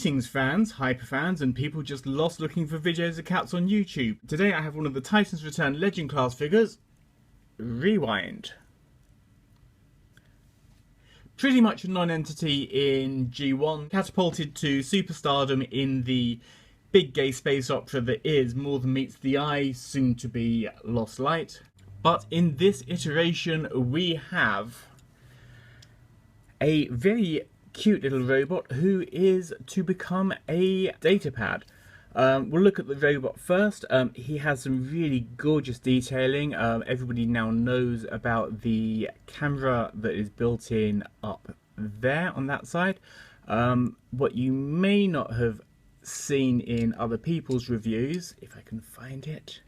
Greetings fans, hyperfans, and people just lost looking for videos of cats on YouTube. Today I have one of the Titans Return Legend class figures, Rewind. Pretty much a non-entity in G1, catapulted to superstardom in the big gay space opera that is More Than Meets the Eye, soon to be Lost Light. But in this iteration we have a very cute little robot who is to become a datapad. We'll look at the robot first. He has some really gorgeous detailing. Everybody now knows about the camera that is built in up there on that side. What you may not have seen in other people's reviews, if I can find it,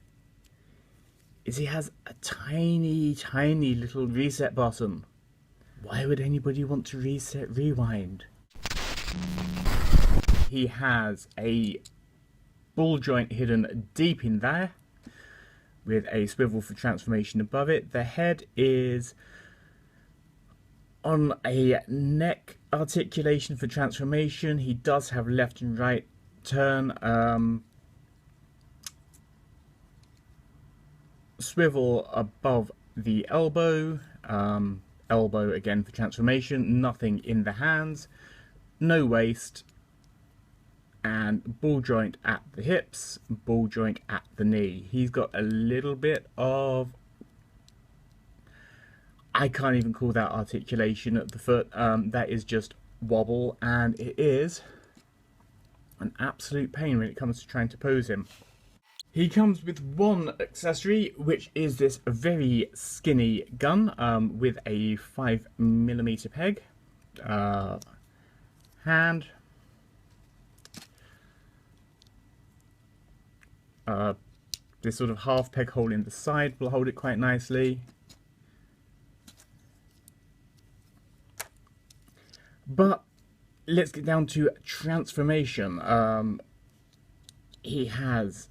is he has a tiny little reset button. Why would anybody want to rewind? He has a ball joint hidden deep in there with a swivel for transformation above it. The head is on a neck articulation for transformation. He does have left and right turn. Swivel above the elbow. Elbow again for transformation, nothing in the hands, no waist, and ball joint at the hips, ball joint at the knee. He's got a little bit of, I can't even call that articulation at the foot, that is just wobble, and it is an absolute pain when it comes to trying to pose him. He comes with one accessory, which is this very skinny gun with a 5mm peg, hand, this sort of half peg hole in the side will hold it quite nicely. But let's get down to transformation. He has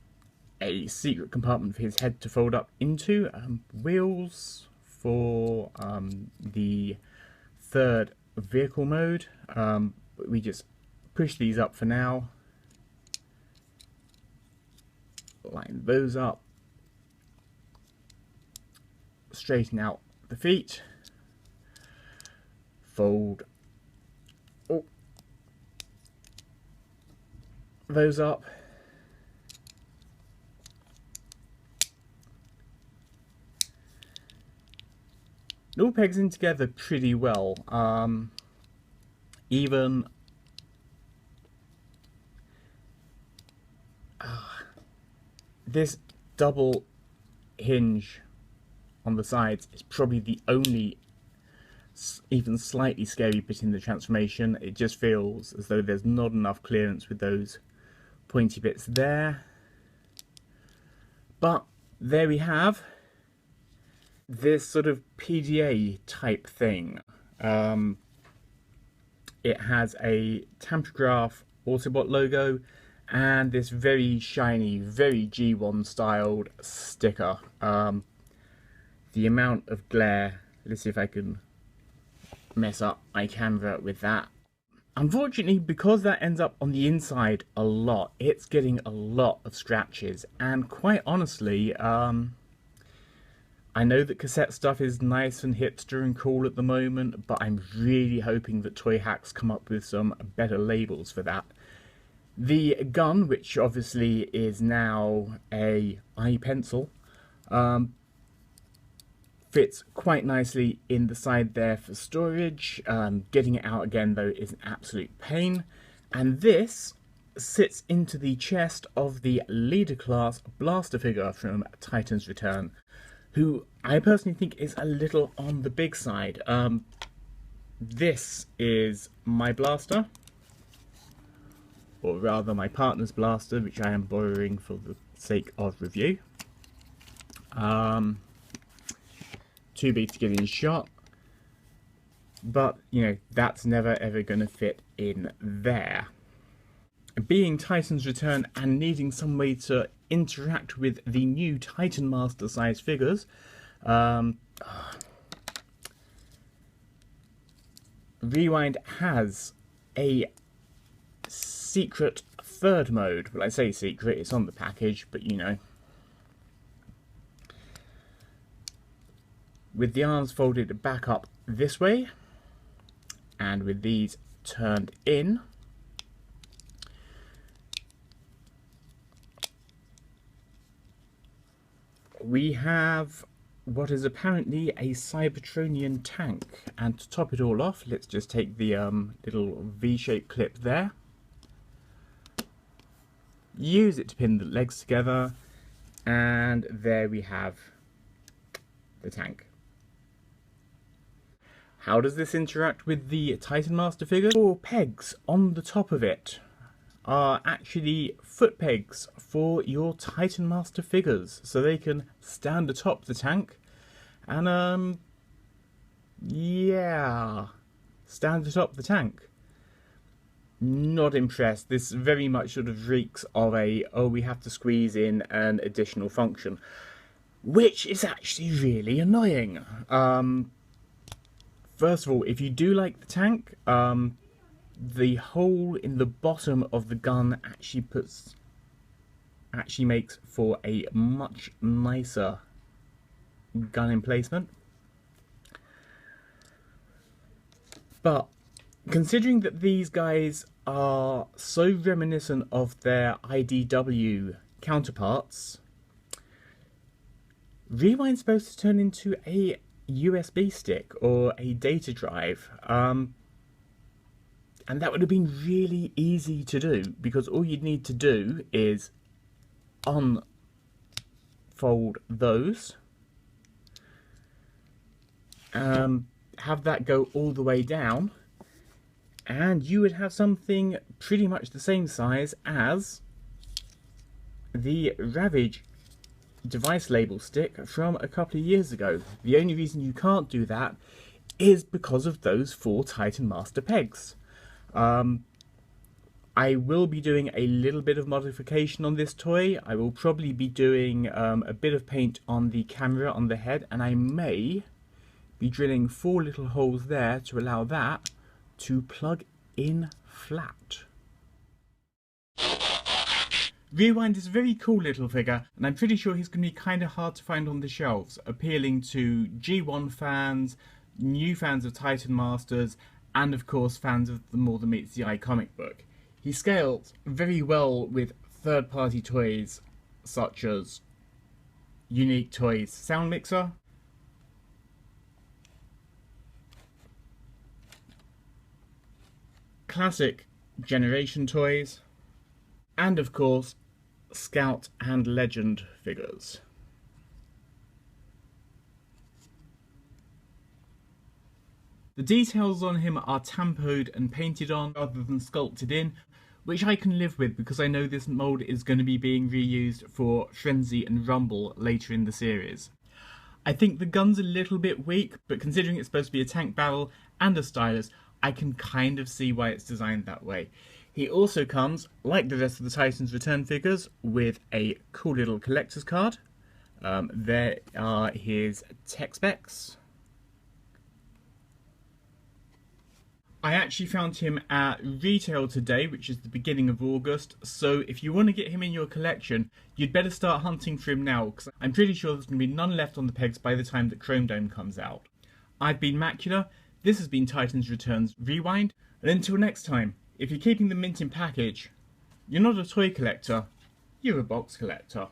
a secret compartment for his head to fold up into, wheels for the third vehicle mode. We just push these up for now, line those up, straighten out the feet, fold those up, it all pegs in together pretty well. Even this double hinge on the sides is probably the only even slightly scary bit in the transformation. It just feels as though there's not enough clearance with those pointy bits there. But there we have this sort of PDA type thing. It has a Tampergraph Autobot logo and this very shiny, very G1 styled sticker. The amount of glare, let's see if I can mess up my camera with that. Unfortunately, because that ends up on the inside a lot, it's getting a lot of scratches, and quite honestly, I know that cassette stuff is nice and hipster and cool at the moment, but I'm really hoping that Toy Hacks come up with some better labels for that. The gun, which obviously is now a iPencil, fits quite nicely in the side there for storage. Getting it out again though is an absolute pain. And this sits into the chest of the leader class blaster figure from Titans Return, who I personally think is a little on the big side. This is my blaster, or rather my partner's blaster, which I am borrowing for the sake of review. Too big to get in shot, but you know, that's never ever going to fit in there. Being Titans Return and needing some way to interact with the new Titan Master size figures, Rewind has a secret third mode. Well, I say secret, it's on the package, but you know. With the arms folded back up this way, and with these turned in, we have what is apparently a Cybertronian tank. And to top it all off, let's just take the little V-shaped clip there, use it to pin the legs together, and there we have the tank. How does this interact with the Titan Master figure? 4 pegs on the top of it are actually foot pegs for your Titan Master figures, so they can stand atop the tank and yeah, stand atop the tank. Not impressed. This very much sort of reeks of a, oh, we have to squeeze in an additional function, which is actually really annoying. First of all, if you do like the tank, the hole in the bottom of the gun actually makes for a much nicer gun emplacement. But considering that these guys are so reminiscent of their IDW counterparts, Rewind's supposed to turn into a USB stick or a data drive, and that would have been really easy to do, because all you'd need to do is unfold those, have that go all the way down, and you would have something pretty much the same size as the Ravage device label stick from a couple of years ago. The only reason you can't do that is because of those 4 Titan Master pegs. I will be doing a little bit of modification on this toy. I will probably be doing a bit of paint on the camera on the head, and I may be drilling 4 little holes there to allow that to plug in flat. Rewind is a very cool little figure, and I'm pretty sure he's going to be kind of hard to find on the shelves, appealing to G1 fans, new fans of Titan Masters, and of course fans of the More Than Meets the Eye comic book. He scales very well with third-party toys such as Unique Toys Sound Mixer, classic Generation toys, and of course Scout and Legend figures. The details on him are tampoed and painted on rather than sculpted in, which I can live with because I know this mould is going to be being reused for Frenzy and Rumble later in the series. I think the gun's a little bit weak, but considering it's supposed to be a tank barrel and a stylus, I can kind of see why it's designed that way. He also comes, like the rest of the Titans Return figures, with a cool little collector's card. There are his tech specs. I actually found him at retail today, which is the beginning of August, so if you want to get him in your collection, you'd better start hunting for him now, because I'm pretty sure there's going to be none left on the pegs by the time that Chromedome comes out. I've been Macula, this has been Titans Returns Rewind, and until next time, if you're keeping the mint in package, you're not a toy collector, you're a box collector.